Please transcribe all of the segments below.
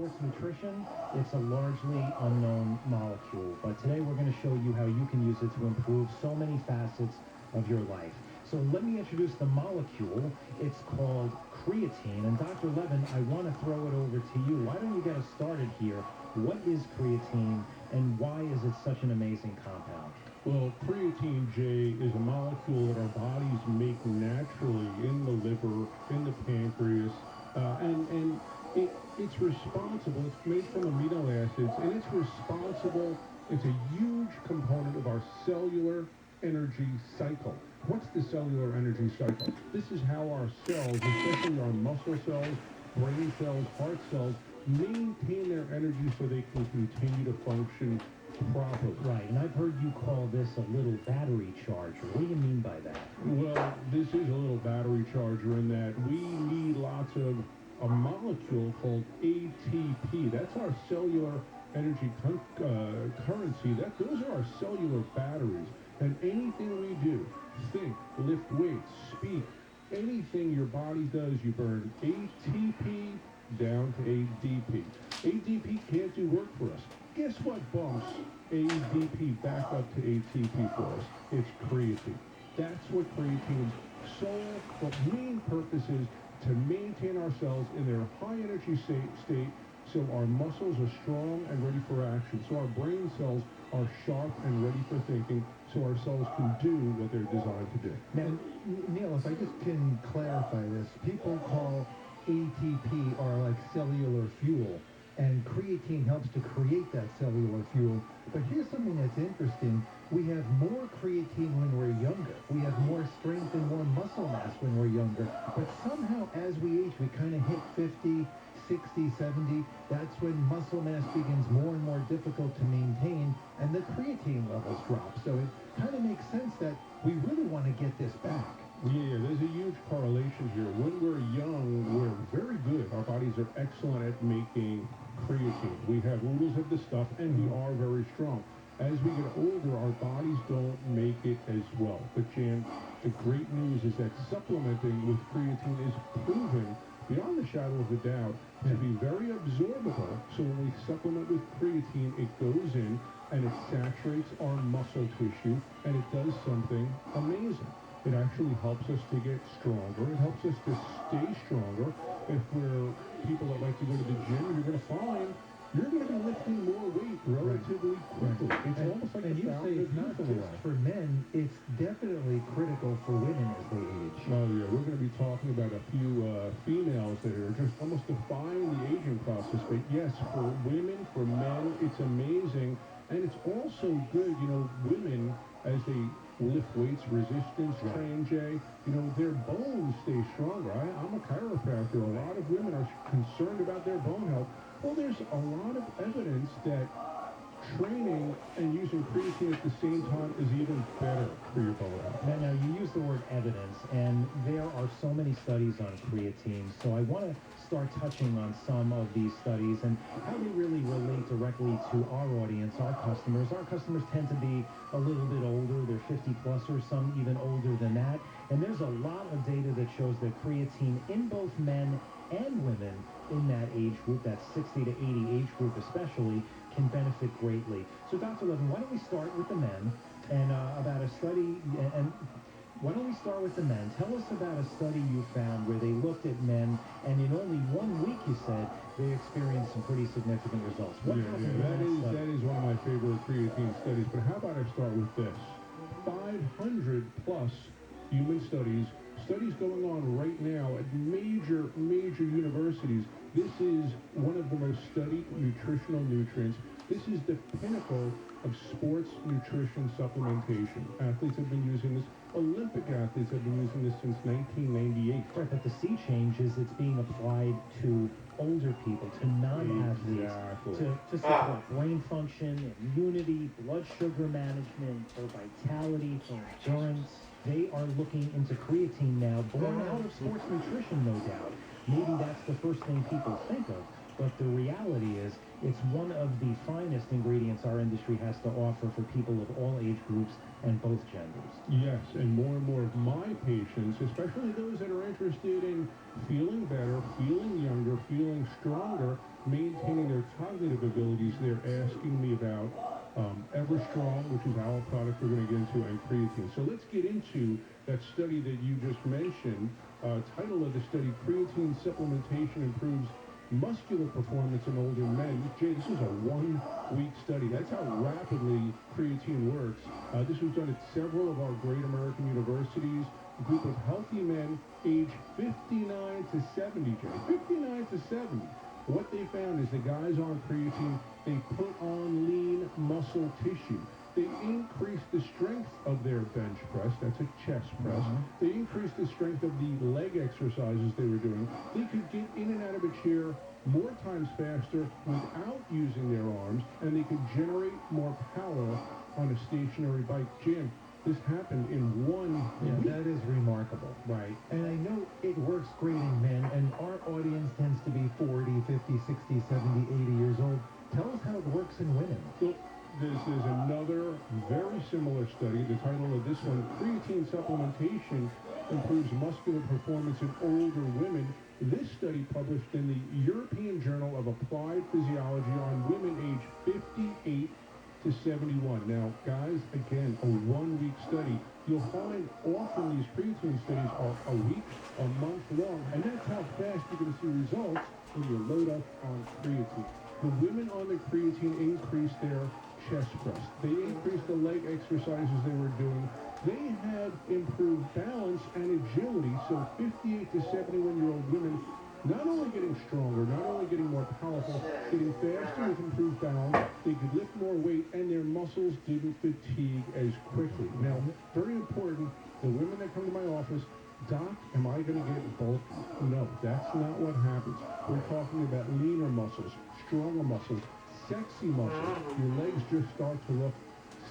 sports nutrition, it's a largely unknown molecule. But today we're going to show you how you can use it to improve so many facets of your life. So let me introduce the molecule. It's called creatine. And Dr. Levin, I want to throw it over to you. Why don't you get us started here? What is creatine and why is it such an amazing compound? Well, creatine, Jay, is a molecule that our bodies make naturally in the liver, in the pancreas, and it's responsible. It's made from amino acids, and it's responsible. It's a huge component of our cellular energy cycle. What's the cellular energy cycle? This is how our cells, especially our muscle cells, brain cells, heart cells, maintain their energy so they can continue to function properly. Right, and I've heard you call this a little battery charger. What do you mean by that? Well, this is a little battery charger in that we need lots of a molecule called ATP. That's our cellular energy currency. Those are our cellular batteries. And anything we do, think, lift weights, speak, anything your body does, you burn ATP down to ADP. ADP can't do work for us. Guess what bumps ADP back up to ATP for us? It's creatine. That's what creatine's sole main purpose is, to maintain our cells in their high energy state so our muscles are strong and ready for action, so our brain cells are sharp and ready for thinking, so our cells can do what they're designed to do. Now, Neil, if I just can clarify this, people call ATP or like cellular fuel, and creatine helps to create that cellular fuel. But here's something that's interesting. We have more creatine when we're younger. We have more strength and more muscle mass when we're younger. But somehow, as we age, we kind of hit 50, 60, 70. That's when muscle mass begins more and more difficult to maintain, and the creatine levels drop. So it kind of makes sense that we really want to get this back. Yeah, there's a huge correlation here. When we're young, we're very good. Our bodies are excellent at making creatine. We have oodles of the stuff, and we are very strong. As we get older, our bodies don't make it as well. But Jan, the great news is that supplementing with creatine is proven, beyond the shadow of a doubt, to be very absorbable. So when we supplement with creatine, it goes in and it saturates our muscle tissue, and it does something amazing. It actually helps us to get stronger. It helps us to stay stronger. If we're people that like to go to the gym, you're going to find you're going to be lifting more weight relatively quickly. It's almost like and the you say fountain of it's not youth in a just way. for men, it's definitely critical for women as they age. Oh yeah, we're going to be talking about a few females that are just almost defying the aging process. But yes, for women, for men, it's amazing. And it's also good, women, as they lift weights, resistance, train, Jay, their bones stay stronger. I'm a chiropractor. A lot of women are concerned about their bone health. Well, there's a lot of evidence that training and using creatine at the same time is even better for your bone health. Now, you use the word evidence, and there are so many studies on creatine, so I want to start touching on some of these studies and how they really relate directly to our audience, our customers. Our customers tend to be a little bit older. They're 50 plus or some even older than that. And there's a lot of data that shows that creatine in both men and women in that age group, that 60 to 80 age group especially, can benefit greatly. So Dr. Levin, why don't we start with the men and about a study, and why don't we start with the men? Tell us about a study you found where they looked at men, and in only 1 week, you said, they experienced some pretty significant results. What happened in that study? That is one of my favorite creatine studies. But how about I start with this? 500 plus human studies going on right now at major universities. This is one of the most studied nutritional nutrients. This is the pinnacle of sports nutrition supplementation. Athletes have been using this. Olympic athletes have been using this since 1998. Right, but the sea change is it's being applied to older people, to non-athletes, to support brain function, immunity, blood sugar management, for vitality, for endurance. They are looking into creatine now, born out of sports nutrition, no doubt. Maybe that's the first thing people think of. but the reality is it's one of the finest ingredients our industry has to offer for people of all age groups and both genders. Yes, and more of my patients, especially those that are interested in feeling better, feeling younger, feeling stronger, maintaining their cognitive abilities, they're asking me about Everstrong, which is our product we're going to get into, and creatine. So let's get into that study that you just mentioned. Title of the study, Creatine Supplementation Improves Muscular Performance in Older Men. Jay, this is a 1-week study. That's how rapidly creatine works. This was done at several of our great American universities. A group of healthy men aged 59 to 70, Jay. 59 to 70. What they found is the guys on creatine, they put on lean muscle tissue. They increased the strength of their bench press. That's a chest press. They increased the strength of the leg exercises they were doing. They could get in and out of a chair more times faster without using their arms, and they could generate more power on a stationary bike. Jim, this happened in 1 week. That is remarkable. Right. And I know it works great in men, and our audience tends to be 40, 50, 60, 70, 80 years old. Tell us how it works in women. So, this is another very similar study. The title of this one, Creatine Supplementation Improves Muscular Performance in Older Women. This study published in the European Journal of Applied Physiology on women aged 58 to 71. Now, guys, again, a 1-week study. You'll find often these creatine studies are a week, a month long, and that's how fast you're going to see results when you load up on creatine. The women on the creatine increased their chest press. They increased the leg exercises they were doing. They had improved balance and agility. So 58 to 71-year-old women not only getting stronger, not only getting more powerful, getting faster with improved balance, they could lift more weight, and their muscles didn't fatigue as quickly. Now, very important, the women that come to my office, Doc, am I going to get bulky? No, that's not what happens. We're talking about leaner muscles, stronger muscles, sexy muscles. Your legs just start to look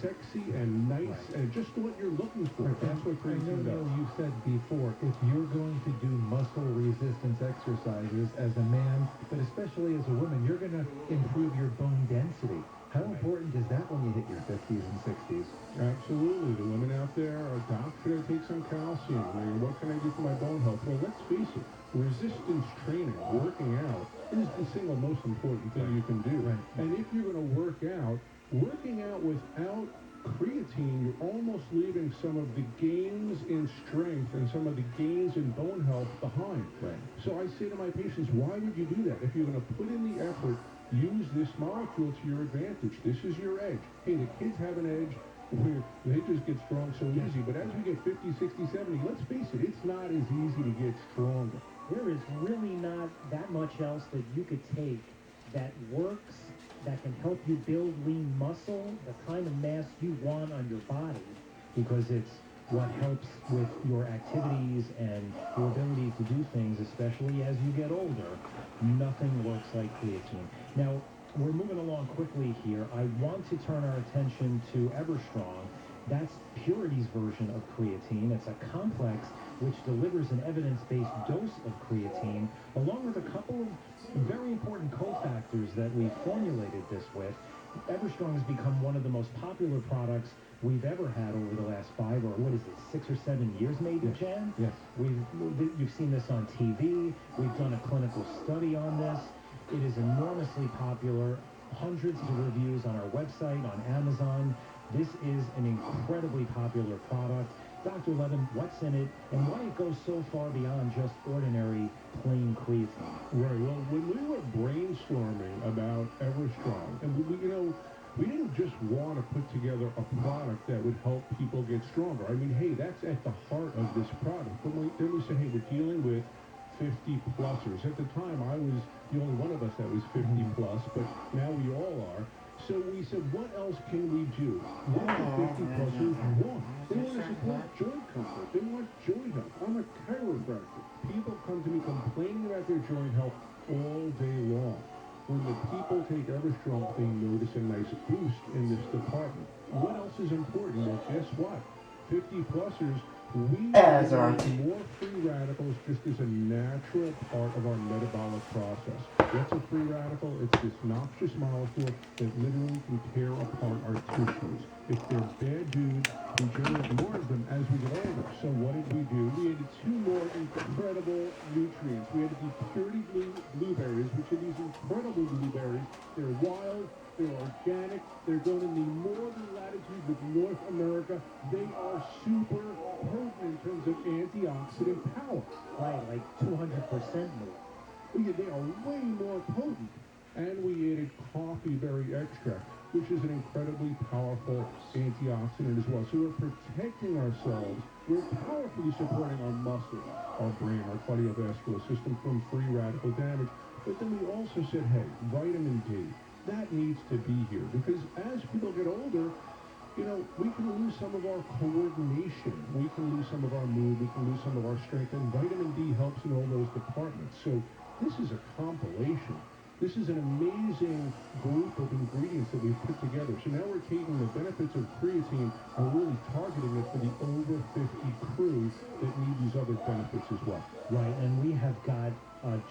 sexy and nice, and just what you're looking for. That's what creatine does. You said before, if you're going to do muscle resistance exercises as a man, but especially as a woman, you're going to improve your bone density. How important is that when you hit your 50s and 60s? Absolutely. The women out there are, Doc, should I take some calcium? I mean, what can I do for my bone health? Well, let's face it, resistance training, working out, is the single most important thing you can do. Right. And if you're going to work out without creatine, you're almost leaving some of the gains in strength and some of the gains in bone health behind. Right. So I say to my patients, why would you do that? If you're going to put in the effort, use this molecule to your advantage. This is your edge. Hey, the kids have an edge where they just get strong so easy. But as we get 50, 60, 70, let's face it, it's not as easy to get stronger. There is really not that much else that you could take that works, that can help you build lean muscle, the kind of mass you want on your body, because it's what helps with your activities and your ability to do things, especially as you get older. Nothing works like creatine. Now, we're moving along quickly here. I want to turn our attention to Everstrong. That's Purity's version of creatine. It's a complex which delivers an evidence-based dose of creatine, along with a couple of very important cofactors that we formulated this with. Everstrong has become one of the most popular products we've ever had over the last 5 or 6 or 7 years maybe, Jan? Yes. You've seen this on TV. We've done a clinical study on this. It is enormously popular. Hundreds of reviews on our website, on Amazon. This is an incredibly popular product. Dr. Levin, what's in it, and why it goes so far beyond just ordinary plain creatine? Right. Well, when we were brainstorming about Everstrong, and we didn't just want to put together a product that would help people get stronger. I mean, hey, that's at the heart of this product. But then we said, hey, we're dealing with 50-plussers. At the time, I was the only one of us that was 50-plus, but now we all are. So we said, what else can we do? What do 50-plussers want? They want to support joint comfort. They want joint health. I'm a chiropractor. People come to me complaining about their joint health all day long. When the people take Everstrong, they notice a nice boost in this department. What else is important? Well, guess what? 50-plussers, we need more free radicals just as a natural part of our metabolic process. What's a free radical? It's this noxious molecule that literally can tear apart our tissues. If they're bad dudes, we generate more of them as we get older. So what did we do? We added 2 more incredible nutrients. We added the purity blueberries, which are these incredible blueberries. They're wild, they're organic, they're going in the northern latitudes of North America. They are super potent in terms of antioxidant power. Right, like 200% more. Well, yeah, they are way more potent. And we added coffee berry extract, which is an incredibly powerful antioxidant as well. So we're protecting ourselves. We're powerfully supporting our muscles, our brain, our cardiovascular system from free radical damage. But then we also said, hey, vitamin D, that needs to be here. Because as people get older, you know, we can lose some of our coordination. We can lose some of our mood. We can lose some of our strength. And vitamin D helps in all those departments. So this is a compilation. This is an amazing group of ingredients that we've put together. So now we're taking the benefits of creatine and really targeting it for the over 50 crew that need these other benefits as well. Right, and we have got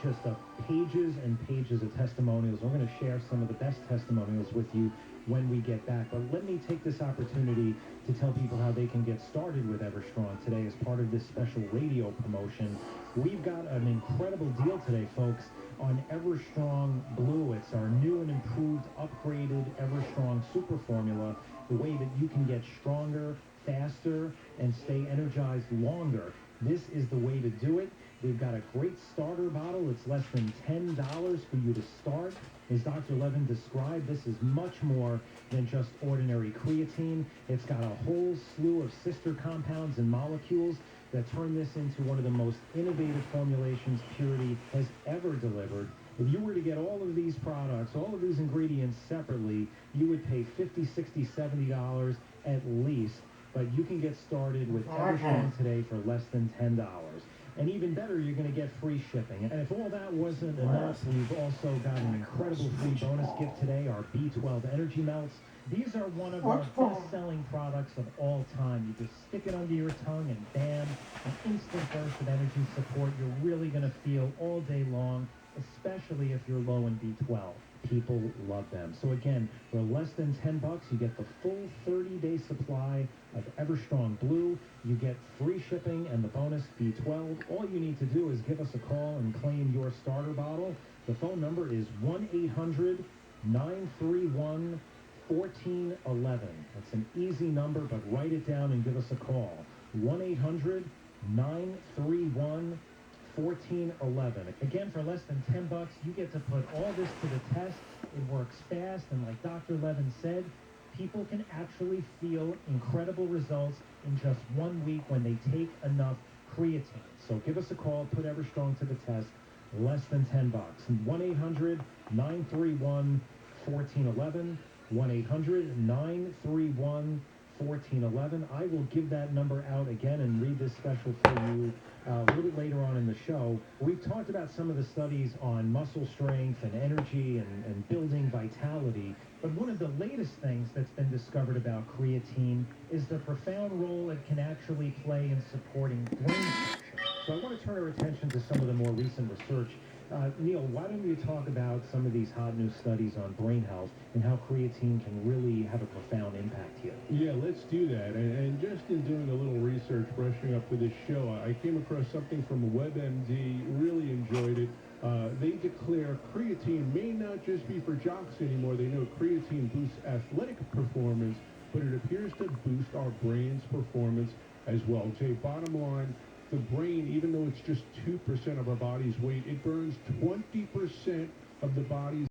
just pages and pages of testimonials. We're going to share some of the best testimonials with you when we get back. But let me take this opportunity to tell people how they can get started with Everstrong today as part of this special radio promotion. We've got an incredible deal today, folks, on Everstrong Blue. It's our new and improved, upgraded Everstrong Super Formula, the way that you can get stronger, faster, and stay energized longer. This is the way to do it. We've got a great starter bottle. It's less than $10 for you to start. As Dr. Levin described, this is much more than just ordinary creatine. It's got a whole slew of sister compounds and molecules that turn this into one of the most innovative formulations Purity has ever delivered. If you were to get all of these products, all of these ingredients separately, you would pay $50, $60, $70 at least. But you can get started with Everstrong today for less than $10. And even better, you're going to get free shipping. And if all that wasn't enough, we've also got an incredible free bonus gift today, our B12 Energy Melts. These are one of our best-selling products of all time. You just stick it under your tongue and bam, an instant burst of energy support you're really going to feel all day long, especially if you're low in B12. People love them. So again, for less than $10, you get the full 30-day supply of Everstrong Blue. You get free shipping and the bonus B12. All you need to do is give us a call and claim your starter bottle. The phone number is 1-800-931-1411. That's an easy number, but write it down and give us a call. 1-800-931-1411. Again, for less than $10, you get to put all this to the test. It works fast, and like Dr. Levin said, people can actually feel incredible results in just 1 week when they take enough creatine. So give us a call, put Everstrong to the test, less than $10. 1-800-931-1411. 1-800-931-1411. I will give that number out again and read this special for you a little bit later on in the show. We've talked about some of the studies on muscle strength and energy and building vitality, but one of the latest things that's been discovered about creatine is the profound role it can actually play in supporting brain function. So I want to turn our attention to some of the more recent research. Neil, why don't you talk about some of these hot new studies on brain health and how creatine can really have a profound impact here? Yeah, let's do that. And just in doing a little research, brushing up for this show, I came across something from WebMD, really enjoyed it. They declare creatine may not just be for jocks anymore. They know creatine boosts athletic performance, but it appears to boost our brain's performance as well. Jay, bottom line, the brain, even though it's just 2% of our body's weight, it burns 20% of the body's